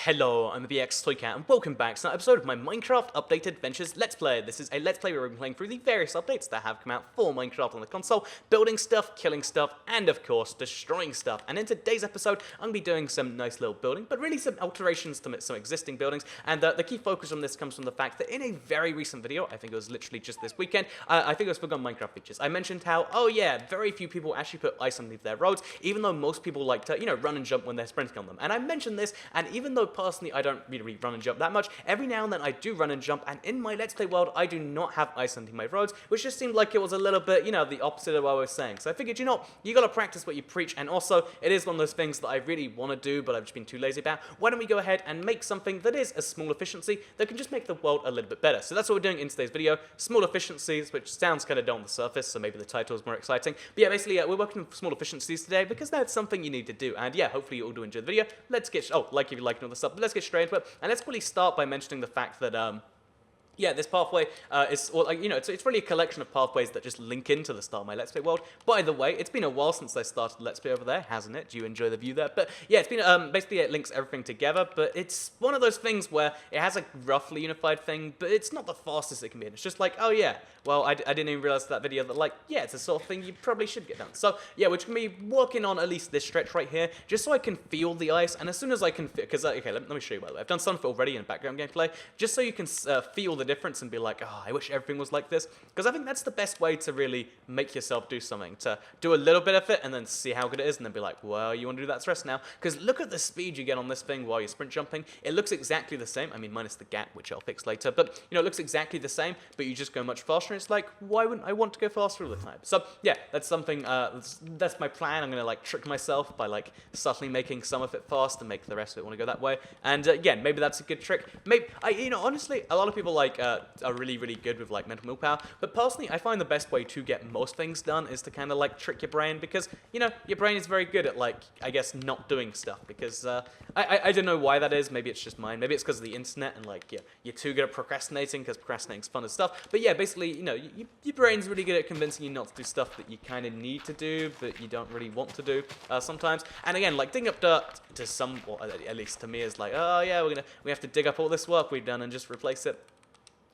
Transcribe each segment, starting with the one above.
Hello, I'm the BX Toycat, and welcome back to another episode of my Minecraft Updated Adventures Let's Play. This is a Let's Play where we're playing through the various updates that have come out for Minecraft on the console, building stuff, killing stuff, and of course, destroying stuff. And in today's episode, I'm going to be doing some nice little building, but really some alterations to some existing buildings, and the key focus on this comes from the fact that in a very recent video, I think it was literally just this weekend, I think it was Forgotten Minecraft Features, I mentioned how, oh yeah, very few people actually put ice underneath their roads, even though most people like to, run and jump when they're sprinting on them. And I mentioned this, and even though personally I don't really run and jump that much, every now and then I do run and jump, and in my Let's Play world I do not have ice under my roads, which just seemed like it was a little bit, the opposite of what I was saying. So I figured, you gotta practice what you preach, and also it is one of those things that I really want to do but I've just been too lazy about. Why don't we go ahead and make something that is a small efficiency that can just make the world a little bit better. So that's what we're doing in today's video, small efficiencies, which sounds kind of dull on the surface, so maybe the title is more exciting. But yeah, basically we're working with small efficiencies today because that's something you need to do, and yeah, hopefully you all do enjoy the video. Let's get, like if you like all the stuff, but let's get straight into it. And let's really start by mentioning the fact that, yeah, this pathway it's really a collection of pathways that just link into the start of my Let's Play world. By the way, it's been a while since I started Let's Play over there, hasn't it? Do you enjoy the view there? But yeah, it's been, basically it links everything together, but it's one of those things where it has a roughly unified thing, but it's not the fastest it can be. And it's just like, oh yeah, well, I didn't even realize that video that, like, yeah, it's the sort of thing you probably should get done. So yeah, we're going to be working on at least this stretch right here, just so I can feel the ice, and as soon as I can, because, okay, let me show you by the way. I've done some of it already in background gameplay, just so you can feel the difference and be like, oh, I wish everything was like this, because I think that's the best way to really make yourself do something, to do a little bit of it and then see how good it is, and then be like, well, you want to do that the rest now, because look at the speed you get on this thing while you're sprint jumping. It looks exactly the same, I mean, minus the gap, which I'll fix later, but, it looks exactly the same, but you just go much faster, and it's like, why wouldn't I want to go faster all the time? So, yeah, that's something, that's my plan. I'm going to, like, trick myself by, like, subtly making some of it fast and make the rest of it want to go that way, and, again, maybe that's a good trick. Maybe, honestly, a lot of people, like, are really good with, like, mental willpower, but personally, I find the best way to get most things done is to kind of, like, trick your brain, because, your brain is very good at, like, I guess, not doing stuff, because, I don't know why that is. Maybe it's just mine. Maybe it's because of the internet, and, like, you're too good at procrastinating, because procrastinating's fun as stuff, but yeah, basically, your brain's really good at convincing you not to do stuff that you kind of need to do, but you don't really want to do, sometimes, and again, like, digging up dirt to some, or at least to me, is like, oh yeah, we have to dig up all this work we've done and just replace it.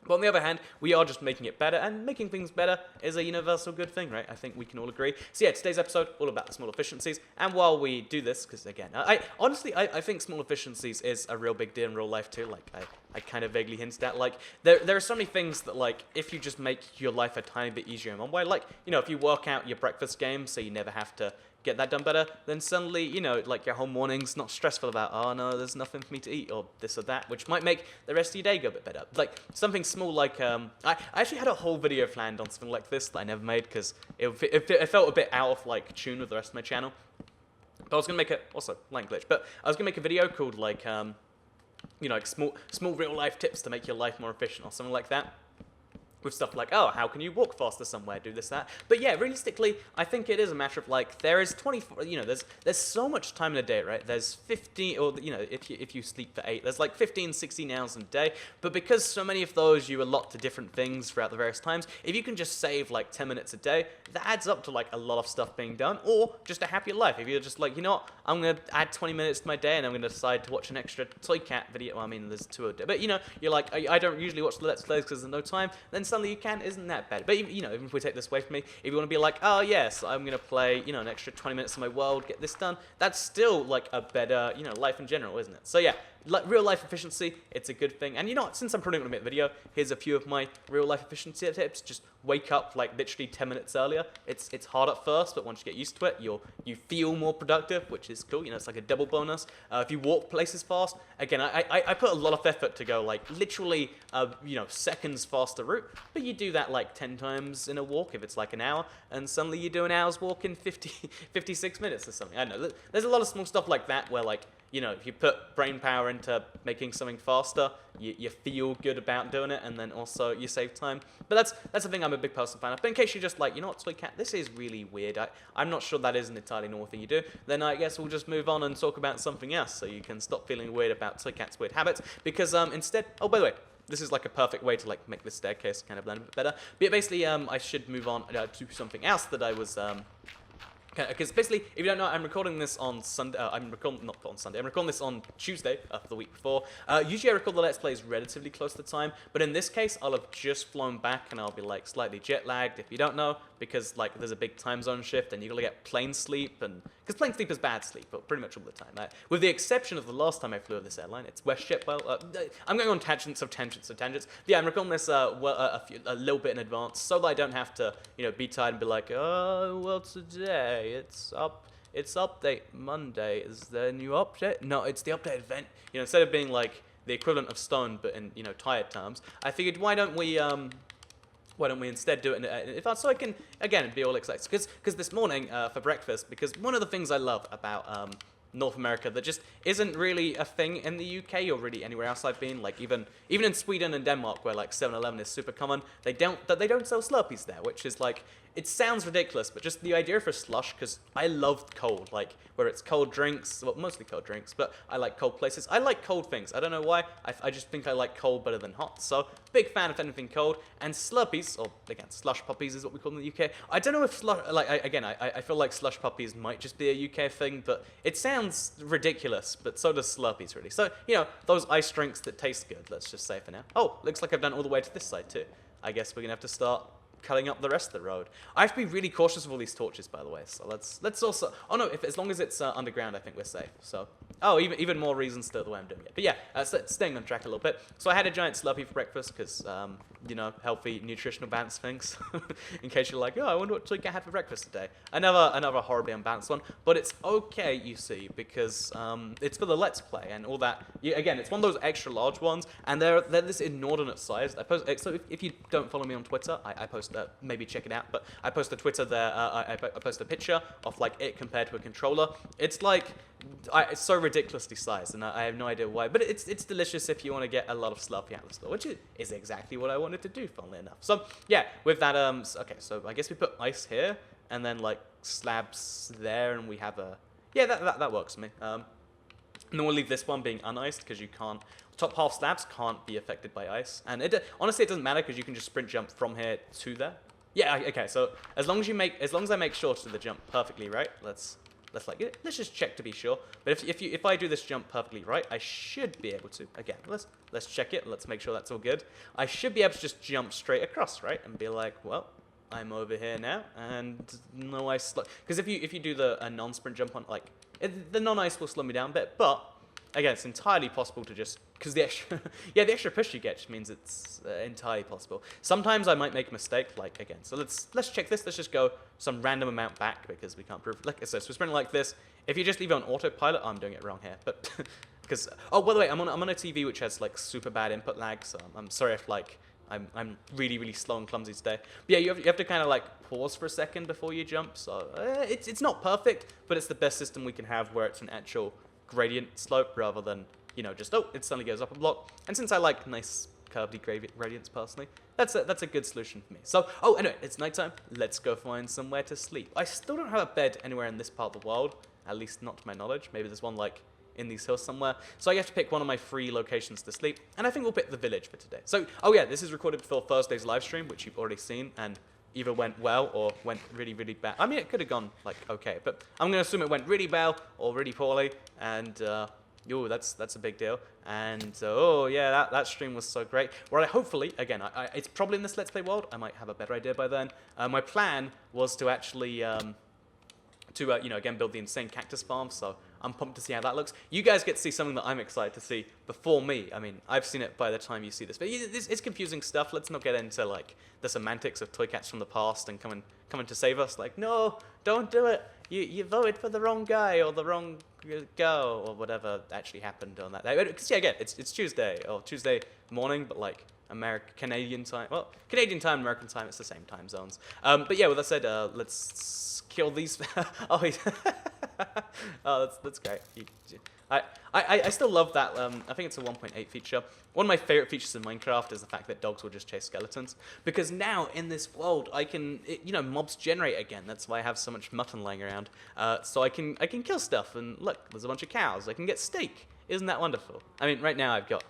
But on the other hand, we are just making it better, and making things better is a universal good thing, right? I think we can all agree. So yeah, today's episode, all about the small efficiencies, and while we do this, because again, honestly, I think small efficiencies is a real big deal in real life too, like, I kind of vaguely hinted at, like, there are so many things that, like, if you just make your life a tiny bit easier in one way, like, if you work out your breakfast game so you never have to get that done better, then suddenly, like, your whole morning's not stressful about, oh no, there's nothing for me to eat, or this or that, which might make the rest of your day go a bit better. Like, something small like, I actually had a whole video planned on something like this that I never made, because it felt a bit out of, like, tune with the rest of my channel. But I was going to make it, also, line glitch, but I was going to make a video called, like, like small real-life tips to make your life more efficient, or something like that. With stuff like, oh, how can you walk faster somewhere, do this, that. But yeah, realistically, I think it is a matter of, like, there is 24, there's so much time in a day, right? There's 15, or, if you sleep for 8, there's like 15, 16 hours in a day. But because so many of those you allot to different things throughout the various times, if you can just save like 10 minutes a day, that adds up to, like, a lot of stuff being done, or just a happier life. If you're just like, what, I'm going to add 20 minutes to my day, and I'm going to decide to watch an extra Toycat video. Well, I mean, there's 2 a day, but, you're like, I don't usually watch the Let's Plays because there's no time, then suddenly you can, isn't that bad. But, even if we take this away from me, if you want to be like, oh yes, I'm going to play, an extra 20 minutes of my world, get this done, that's still, like, a better, life in general, isn't it? So yeah, like, real life efficiency, it's a good thing. And since I'm probably going to make the video, here's a few of my real life efficiency tips. Just wake up, like, literally 10 minutes earlier. It's hard at first, but once you get used to it, you feel more productive, which is cool. It's like a double bonus. If you walk places fast, again, I put a lot of effort to go, like, literally, seconds faster route, but you do that, like, 10 times in a walk if it's like an hour, and suddenly you do an hour's walk in 56 minutes or something. I don't know. There's a lot of small stuff like that where, like, if you put brain power into making something faster, you feel good about doing it, and then also you save time. But that's the thing I'm a big personal fan of. But in case you're just like, what, Toycat, this is really weird, I'm not sure that is an entirely normal thing you do, then I guess we'll just move on and talk about something else, so you can stop feeling weird about Toycat's weird habits, because instead, oh, by the way, this is like a perfect way to, like, make this staircase kind of blend a bit better. But yeah, basically, I should move on to something else that I was Because basically, if you don't know, I'm recording this on Sunday. I'm recording not on Sunday. I'm recording this on Tuesday of the week before. Usually, I record the Let's Plays relatively close to time, but in this case, I'll have just flown back and I'll be like slightly jet lagged. If you don't know, because like there's a big time zone shift and you gotta get plane sleep, and because plane sleep is bad sleep, but pretty much all the time. With the exception of the last time I flew with this airline, it's WestJet. Well, I'm going on tangents of tangents of tangents. But yeah, I'm recording this a little bit in advance so that I don't have to be tired and be like, oh well, today. It's update Monday. Is there a new update? No, it's the update event. Instead of being like the equivalent of stone, but in tired terms, I figured why don't we instead do it in advance so I can again be all excited? Because this morning for breakfast, because one of the things I love about North America that just isn't really a thing in the UK or really anywhere else I've been, like even in Sweden and Denmark where like 7-Eleven is super common, they don't sell Slurpees there, which is like, it sounds ridiculous, but just the idea for slush, because I love cold, like where it's cold drinks, well mostly cold drinks, but I like cold places. I like cold things. I don't know why. I just think I like cold better than hot. So big fan of anything cold. And Slurpees, or again slush puppies is what we call them in the UK. I don't know if I feel like slush puppies might just be a UK thing, but it sounds ridiculous. But so does Slurpees really. So those ice drinks that taste good. Let's just say for now. Oh, looks like I've done all the way to this side too. I guess we're gonna have to start cutting up the rest of the road. I have to be really cautious of all these torches, by the way. So let's also. Oh no, as long as it's underground, I think we're safe. So even more reasons to the way I'm doing it. But yeah, staying on track a little bit. So I had a giant Slurpee for breakfast because healthy nutritional balance things. In case you're like, oh, I wonder what Twig I had for breakfast today. Another horribly unbalanced one, but it's okay, you see, because it's for the Let's Play and all that. Again, it's one of those extra large ones, and they're this inordinate size. So if you don't follow me on Twitter, I post. Maybe check it out, but I post a Twitter there. I post a picture of like it compared to a controller. It's like it's so ridiculously sized, and I have no idea why. But it's delicious if you want to get a lot of Slurpee out of the store, which is exactly what I wanted to do, funnily enough. So yeah, with that, okay, so I guess we put ice here, and then like slabs there, and we have that works for me. And then we'll leave this one being uniced because you can't. Top half slabs can't be affected by ice, and honestly it doesn't matter because you can just sprint jump from here to there. Yeah, okay. So as long as I make sure to the jump perfectly right, let's just check to be sure. But if I do this jump perfectly right, I should be able to. Again, let's check it. Let's make sure that's all good. I should be able to just jump straight across, right, and be like, well, I'm over here now, and no ice. Because if you do a non-sprint jump on the non-ice will slow me down a bit, but again, it's entirely possible to just, because the extra push you get just means it's entirely possible. Sometimes I might make a mistake, again. So let's check this. Let's just go some random amount back because we can't prove. So we're sprinting like this. If you just leave it on autopilot, I'm doing it wrong here. But because by the way, I'm on a TV which has super bad input lag, so I'm sorry if I'm really, really slow and clumsy today. But yeah, you have to kind of pause for a second before you jump. So it's not perfect, but it's the best system we can have where it's an actual gradient slope rather than just it suddenly goes up a block. And since I like nice curvy gradients personally, that's a good solution for me. So anyway, it's nighttime. Let's go find somewhere to sleep. I still don't have a bed anywhere in this part of the world, at least not to my knowledge. Maybe there's one in these hills somewhere. So I have to pick one of my 3 locations to sleep, and I think we'll pick the village for today. So yeah, this is recorded for Thursday's live stream, which you've already seen, and either went well or went really, really bad. I mean, it could have gone okay, but I'm gonna assume it went really well or really poorly, and that's a big deal. And yeah, that stream was so great. Where hopefully, again, it's probably in this Let's Play world. I might have a better idea by then. My plan was to actually again build the insane cactus farm. So I'm pumped to see how that looks. You guys get to see something that I'm excited to see before me. I mean, I've seen it by the time you see this. But it's confusing stuff. Let's not get into the semantics of toy cats from the past and coming to save us. No, don't do it. You voted for the wrong guy or the wrong girl or whatever actually happened on that day. Because yeah, again, it's Tuesday or Tuesday morning, but Canadian time. Well, Canadian time, American time, it's the same time zones. But yeah, with that said, let's kill these. That's great. I still love that. I think it's a 1.8 feature. One of my favorite features in Minecraft is the fact that dogs will just chase skeletons. Because now in this world, I can, mobs generate again. That's why I have so much mutton laying around. So I can kill stuff. And look, there's a bunch of cows. I can get steak. Isn't that wonderful? I mean, right now I've got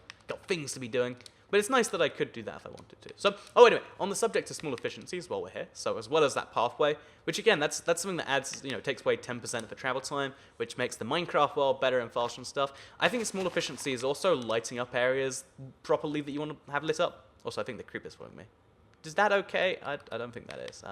things to be doing. But it's nice that I could do that if I wanted to. So, oh, anyway, on the subject of small efficiencies while we're here, so as well as that pathway, which again, that's something that adds, takes away 10% of the travel time, which makes the Minecraft world better and faster and stuff. I think small efficiency is also lighting up areas properly that you want to have lit up. Also, I think the creeper's following me. Is that okay? I don't think that is.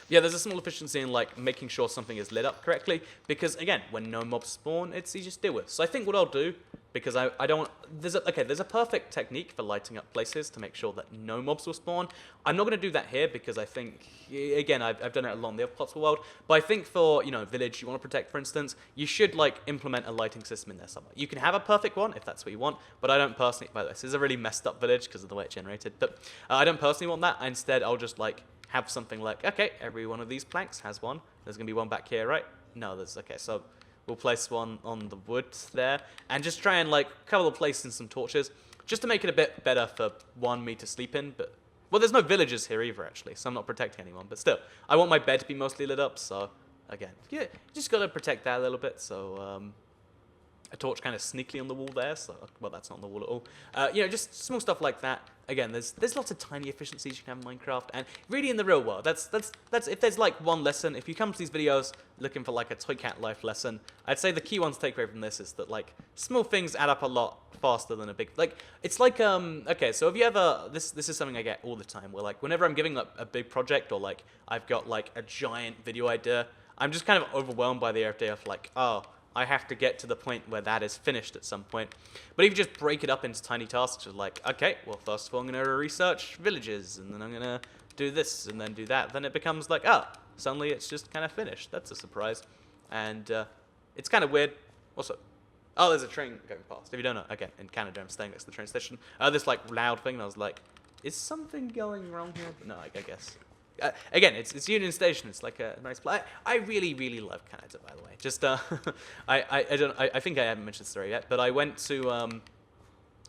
Yeah, there's a small efficiency in like making sure something is lit up correctly, because again, when no mobs spawn, it's easy to deal with. So I think what I'll do, because I don't, there's a perfect technique for lighting up places to make sure that no mobs will spawn. I'm not going to do that here because I think, again, I've done it along the other parts of the world, but I think for, village you want to protect, for instance, you should like implement a lighting system in there somewhere. You can have a perfect one if that's what you want, but I don't personally, by the way, this is a really messed up village because of the way it's generated, but I don't personally want that. Instead, I'll just like have something like, okay, every one of these planks has one. There's going to be one back here, right? No, there's, okay, so we'll place one on the wood there, and just try and like cover the place in some torches, just to make it a bit better for me to sleep in, but, well, there's no villagers here either, actually, so I'm not protecting anyone, but still, I want my bed to be mostly lit up, so, again, yeah, just got to protect that a little bit, so, a torch kind of sneakily on the wall there, so, well, that's not on the wall at all. Just small stuff like that. Again, there's lots of tiny efficiencies you can have in Minecraft, and really in the real world, that's if there's like one lesson, if you come to these videos looking for like a Toy Cat life lesson, I'd say the key ones to take away from this is that like small things add up a lot faster than a big, like, it's like, okay, so have you ever, this is something I get all the time, where like whenever I'm giving up a big project, or like I've got like a giant video idea, I'm just kind of overwhelmed by the idea of like, oh, I have to get to the point where that is finished at some point. But if you just break it up into tiny tasks, you're like, okay, well, first of all, I'm going to research villages, and then I'm going to do this, and then do that. Then it becomes like, oh, suddenly it's just kind of finished. That's a surprise. And it's kind of weird. Also, oh, there's a train going past. If you don't know, okay, in Canada, I'm staying next to the train station. This, like, loud thing, and I was like, is something going wrong here? But no, I guess. Again, it's Union Station. It's like a nice place. I really, really love Canada, by the way. Just I think I haven't mentioned the story yet, but I went to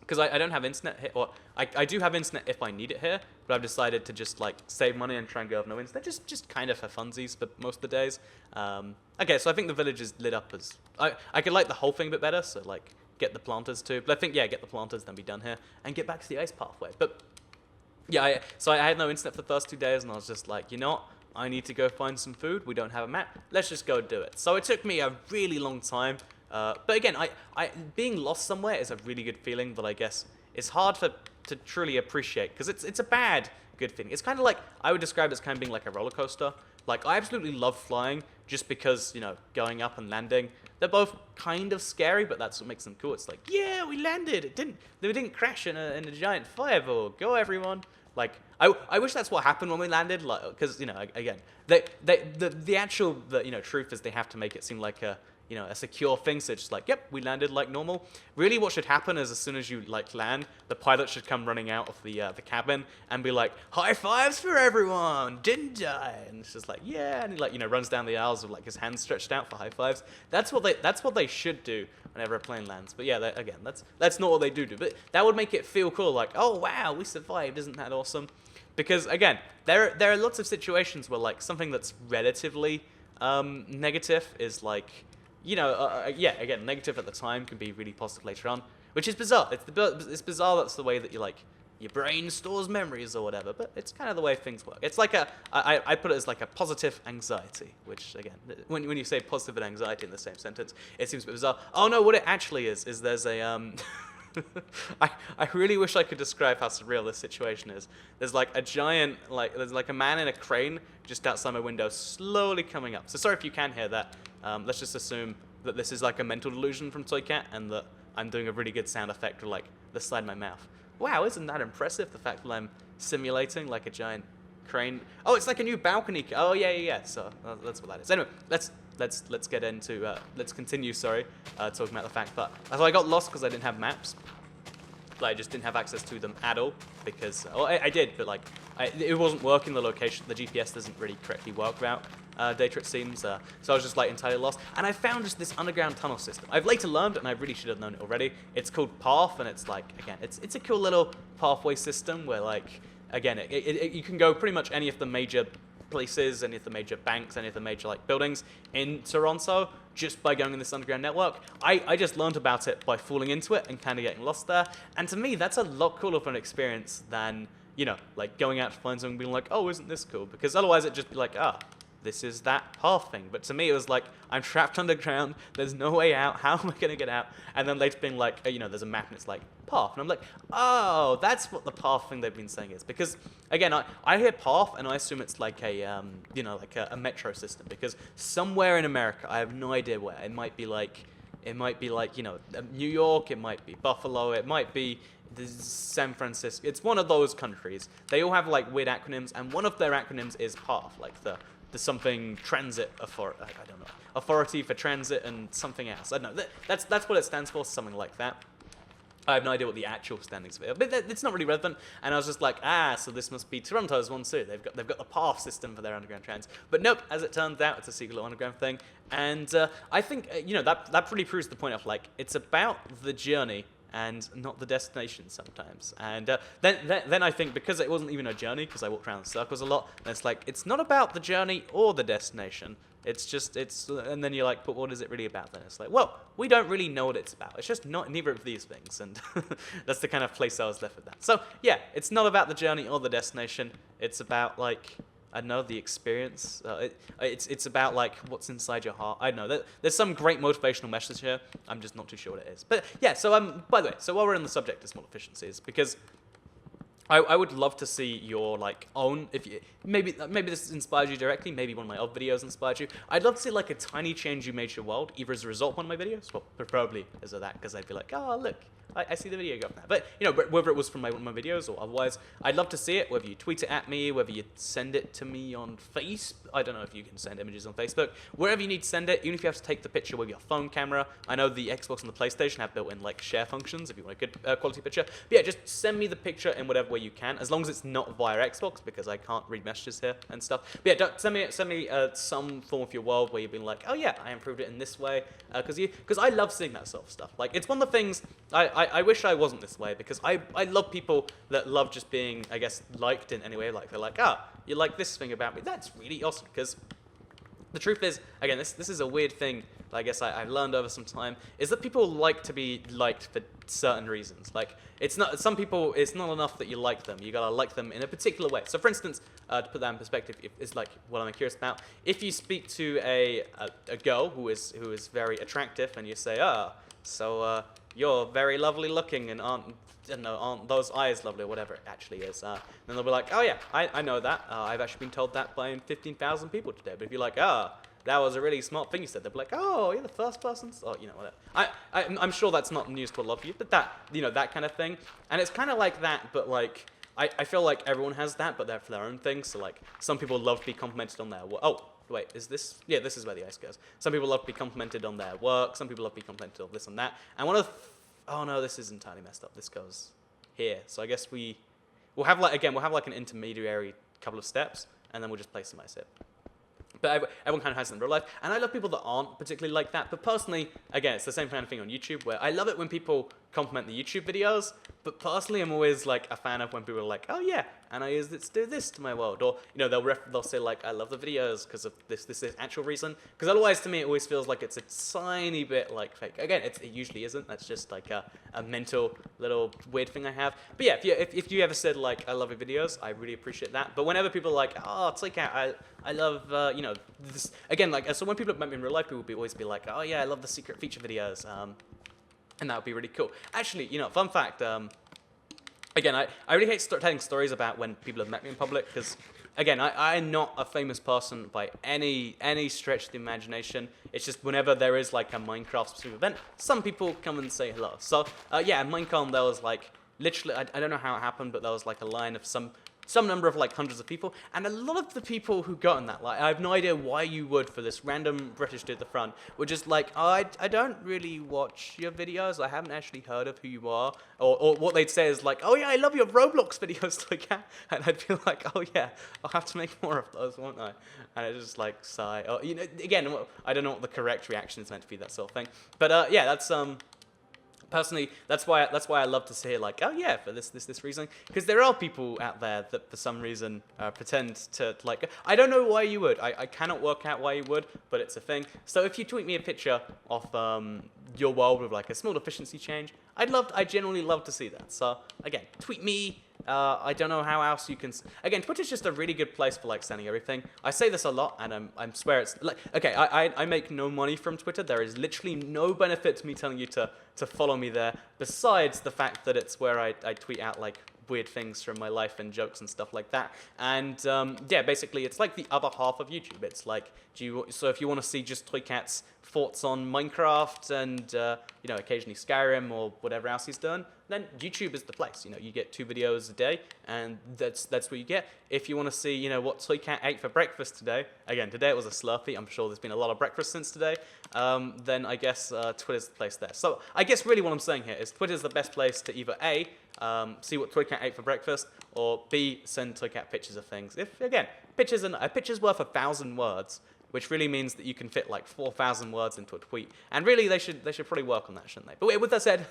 because I don't have internet here, or I do have internet if I need it here, but I've decided to just like save money and try and go with no internet, just kind of for funsies for most of the days. Okay, so I think the village is lit up as I could light the whole thing a bit better, so like get the planters too. But I think, yeah, get the planters, then be done here and get back to the ice pathway. But yeah, so I had no internet for the first 2 days, and I was just like, you know what? I need to go find some food. We don't have a map. Let's just go do it. So it took me a really long time. But again, being lost somewhere is a really good feeling that I guess is hard to truly appreciate, because it's a bad good feeling. It's kind of like, I would describe it as kind of being like a roller coaster. Like, I absolutely love flying just because, going up and landing, they're both kind of scary, but that's what makes them cool. It's like, yeah, we landed. We didn't crash in a giant fireball. Go, everyone. Like, I wish that's what happened when we landed, like, because, again, the actual truth is they have to make it seem like a secure thing, so it's just like, yep, we landed like normal. Really, what should happen is as soon as you like land, the pilot should come running out of the cabin and be like, high fives for everyone, didn't die, and it's just like, yeah, and he like runs down the aisles with like his hands stretched out for high fives. That's what they should do whenever a plane lands. But yeah, again, that's not what they do. But that would make it feel cool, like, oh wow, we survived, isn't that awesome? Because again, there are lots of situations where like something that's relatively negative is like, yeah, again, negative at the time can be really positive later on, which is bizarre. It's bizarre that's the way that your brain stores memories or whatever, but it's kind of the way things work. It's like I put it as like a positive anxiety, which again, when you say positive and anxiety in the same sentence, it seems a bit bizarre. Oh no, what it actually is there's a I really wish I could describe how surreal this situation is. There's like a giant, there's like a man in a crane just outside my window slowly coming up. So sorry if you can hear that. Let's just assume that this is like a mental delusion from Toy Cat and that I'm doing a really good sound effect for like the side of my mouth. Wow, isn't that impressive, the fact that I'm simulating like a giant crane? Oh, it's like a new balcony. Oh, yeah. So that's what that is. Anyway, let's get into, let's continue, talking about the fact that, so I got lost because I didn't have maps. I just didn't have access to them at all because, well, I did, but like, it wasn't working, the location, the GPS doesn't really correctly work without data, it seems, so I was just like entirely lost, and I found just this underground tunnel system. I've later learned, and I really should have known it already, it's called Path, and it's like, again, it's a cool little pathway system where like, again, you can go pretty much any of the major places, any of the major banks, any of the major like buildings in Toronto just by going in this underground network. I just learned about it by falling into it and kind of getting lost there. And to me, that's a lot cooler of an experience than, you know, like going out to find something and being like, oh, isn't this cool? Because otherwise it'd just be like, ah, this is that path thing. But to me, it was like, I'm trapped underground. There's no way out. How am I going to get out? And then later being like, you know, there's a map and it's like, path. And I'm like, oh, that's what the path thing they've been saying is. Because, again, I hear path and I assume it's like a, you know, like a metro system. Because somewhere in America, I have no idea where. It might be like, you know, New York. It might be Buffalo. It might be San Francisco. It's one of those countries. They all have like weird acronyms. And one of their acronyms is path, like the something transit authority, I don't know, authority for transit and something else. I don't know. That's what it stands for, something like that. I have no idea what the actual standings of it are, but it's not really relevant. And I was just like, so this must be Toronto's one too. They've got the path system for their underground trans. But nope, as it turns out, it's a secret little underground thing. And I think you know that pretty proves the point of like it's about the journey and not the destination sometimes. And then I think because it wasn't even a journey, because I walked around in circles a lot, and it's like, it's not about the journey or the destination. And then you're like, but what is it really about then? It's like, well, we don't really know what it's about. It's just not neither of these things. And that's the kind of place I was left with that. So yeah, it's not about the journey or the destination. It's about like, I don't know, the experience. It's about like what's inside your heart. I don't know. There's some great motivational message here. I'm just not too sure what it is. But yeah, so by the way, so while we're on the subject of small efficiencies, because I would love to see your like own, if you maybe this inspires you directly, maybe one of my old videos inspired you. I'd love to see like a tiny change you made to your world, either as a result of one of my videos, well, probably as of that, because I'd be like, oh look, I see the video go from that. But you know, whether it was from one of my videos or otherwise, I'd love to see it. Whether you tweet it at me, whether you send it to me on Facebook. I don't know if you can send images on Facebook. Wherever you need to send it, even if you have to take the picture with your phone camera. I know the Xbox and the PlayStation have built-in like share functions if you want a good quality picture. But yeah, just send me the picture in whatever way you can, as long as it's not via Xbox, because I can't read messages here and stuff. But yeah, send me some form of your world where you've been like, oh yeah, I improved it in this way, because I love seeing that sort of stuff. Like it's one of the things I wish I wasn't this way, because I love people that love just being, I guess, liked in any way. Like they're like, you like this thing about me. That's really awesome, because the truth is, again, this is a weird thing that I guess I've learned over some time, is that people like to be liked for certain reasons. Like, some people, it's not enough that you like them. You gotta like them in a particular way. So for instance, to put that in perspective, it's like what I'm curious about. If you speak to a girl who is very attractive and you say, so you're very lovely looking and aren't those eyes lovely or whatever it actually is, then they'll be like, oh yeah, I know that. I've actually been told that by 15,000 people today. But if you're like, that was a really smart thing you said, they'll be like, oh, you're the first person, or you know, whatever. I'm sure that's not news to a lot of you, but that, you know, that kind of thing. And it's kind of like that, but like, I feel like everyone has that, but they're for their own things. So like, some people love to be complimented on their work. Oh, wait, is this? Yeah, this is where the ice goes. Some people love to be complimented on their work. Some people love to be complimented on this and that. And oh no, this is entirely messed up. This goes here. So I guess we'll have like an intermediary couple of steps, and then we'll just place them as it. But everyone kind of has it in real life. And I love people that aren't particularly like that. But personally, again, it's the same kind of thing on YouTube, where I love it when people compliment the YouTube videos. But personally, I'm always like a fan of when people are like, oh yeah, and I use this to do this to my world. Or, you know, they'll say like, I love the videos because of this actual reason. Because otherwise, to me, it always feels like it's a tiny bit like fake. Again, it usually isn't. That's just like a mental little weird thing I have. But yeah, if you ever said like, I love your videos, I really appreciate that. But whenever people are like, oh, it's like, I love, you know, this, again, like, so when people met me in real life, people would always be like, oh yeah, I love the secret feature videos. And that would be really cool. Actually, you know, fun fact, again, I really hate telling stories about when people have met me in public, because, again, I'm not a famous person by any stretch of the imagination. It's just whenever there is, like, a Minecraft-specific event, some people come and say hello. So, yeah, at Minecon, there was, like, literally, I don't know how it happened, but there was, like, a line of some number of like hundreds of people, and a lot of the people who got in that, like, I have no idea why you would, for this random British dude at the front, were just like, I don't really watch your videos, I haven't actually heard of who you are, or what they'd say is like, oh yeah, I love your Roblox videos, like, and I'd feel like, oh yeah, I'll have to make more of those, won't I? And I just like sigh, or, you know, again, I don't know what the correct reaction is meant to be, that sort of thing, but yeah, that's Personally, that's why I love to say like, oh yeah, for this reason, because there are people out there that for some reason pretend to like. I don't know why you would. I cannot work out why you would, but it's a thing. So if you tweet me a picture of your world with like a small efficiency change, I genuinely love to see that. So again, tweet me. I don't know how else you can. Again, Twitter's just a really good place for like sending everything. I say this a lot, and I swear it's like okay. I make no money from Twitter. There is literally no benefit to me telling you to follow me there, besides the fact that it's where I tweet out like weird things from my life and jokes and stuff like that. And yeah, basically it's like the other half of YouTube. It's like so if you want to see just Toycat's thoughts on Minecraft and you know, occasionally Skyrim or whatever else he's done, then YouTube is the place. You know, you get 2 videos a day, and that's what you get. If you want to see, you know, what Toycat ate for breakfast today, again, today it was a Slurpee. I'm sure there's been a lot of breakfast since today. Then I guess Twitter's the place there. So I guess really what I'm saying here is Twitter's the best place to either A, see what Toycat ate for breakfast, or B, send Toycat pictures of things. If again, a picture's worth 1,000 words, which really means that you can fit like 4,000 words into a tweet. And really, they should probably work on that, shouldn't they? But wait, with that said,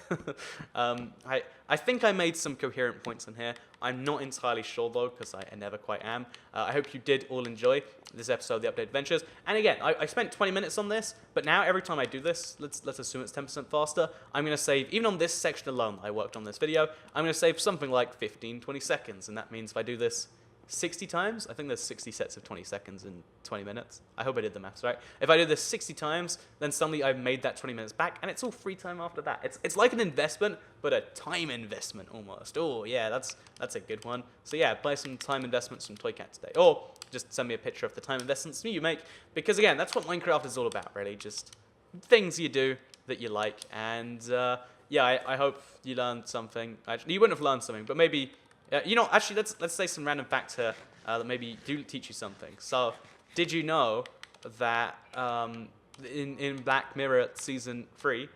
I think I made some coherent points in here. I'm not entirely sure though, because I never quite am. I hope you did all enjoy this episode of the Updated Adventures. And again, I spent 20 minutes on this, but now every time I do this, let's assume it's 10% faster, I'm going to save, even on this section alone I worked on this video, I'm going to save something like 15, 20 seconds. And that means if I do this 60 times, I think there's 60 sets of 20 seconds in 20 minutes. I hope I did the maths right. If I do this 60 times, then suddenly I've made that 20 minutes back, and it's all free time after that. It's like an investment, but a time investment almost. Oh yeah, that's a good one. So yeah, buy some time investments from Toycat today, or just send me a picture of the time investments you make, because again, that's what Minecraft is all about, really. Just things you do that you like, and yeah, I hope you learned something. Actually, you wouldn't have learned something, but maybe. You know, actually, let's say some random facts here that maybe do teach you something. So, did you know that in Black Mirror season 3,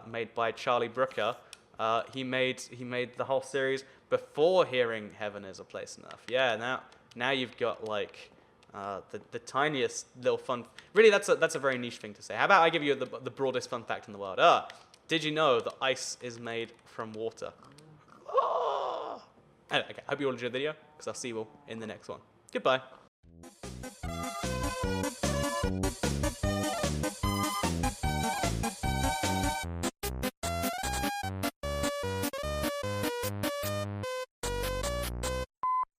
made by Charlie Brooker, he made the whole series before hearing Heaven is a Place on Earth. Yeah, now you've got like the tiniest little fun. Really, that's a very niche thing to say. How about I give you the broadest fun fact in the world? Did you know that ice is made from water? Anyway, okay, I hope you all enjoyed the video, because I'll see you all in the next one. Goodbye.